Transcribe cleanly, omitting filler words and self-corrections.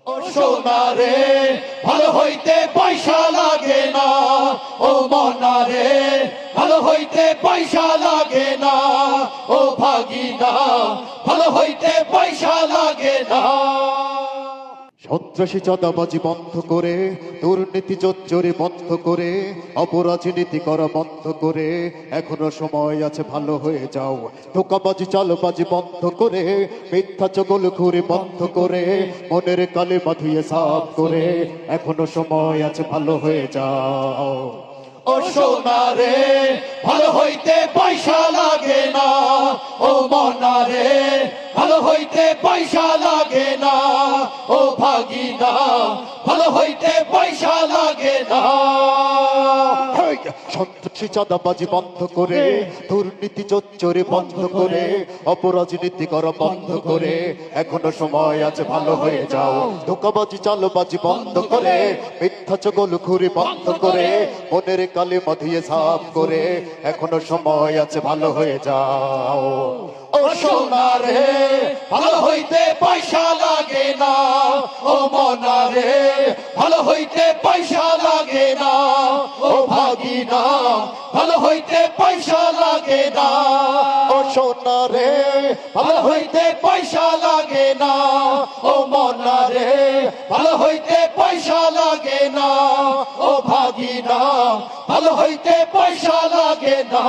ও সোনা রে ভালো হইতে পয়সা লাগে না, ও মনা রে ভালো হইতে পয়সা লাগে না, ও ভাগিনা ভালো হইতে পয়সা লাগে না। সন্ত্রাসী চাঁদাবাজি বন্ধ করে, দুর্নীতি জোচ্চুরি বন্ধ করে, অপরাজনীতি করা বন্ধ করে এখনো সময় আছে, ভালো হয়ে যাও। ধোঁকাবাজি চালবাজি বন্ধ করে, মিথ্যা চগলখুরি বন্ধ করে, মনের কালিমা ধুয়ে সাফ করে এখনো সময় আছে, ভালো হয়ে যাও। ও সোনা রে ভালো হইতে পয়সা লাগে না, ও মনা রে ভালো হইতে পয়সা লাগে না, ও ভাগিনা ভালো হইতে পয়সা লাগে না। সন্ত্রাসী চাঁদাবাজি বন্ধ করে, দুর্নীতি জোচ্চুরি বন্ধ করে, অপরাজনীতি করা বন্ধ করে এখনো সময় আছে, ভালো হয়ে যাও। ধোঁকাবাজি চালবাজি বন্ধ করে, মিথ্যা চগলখুরি বন্ধ করে, মনের কালিমা ধুয়ে সাফ করে এখনো সময় আছে, ভালো হয়ে যাও। ও সোনা রে ভালো হইতে পয়সা লাগে না, ও মনা রে ভালো হইতে পয়সা লাগে না, ও ভাগিনা ভালো হইতে পয়সা লাগে না। ও সোনা রে ভালো হইতে পয়সা লাগে না, ও মনা রে ভালো হইতে পয়সা লাগে না, ও ভাগিনা ভালো হইতে পয়সা লাগে না।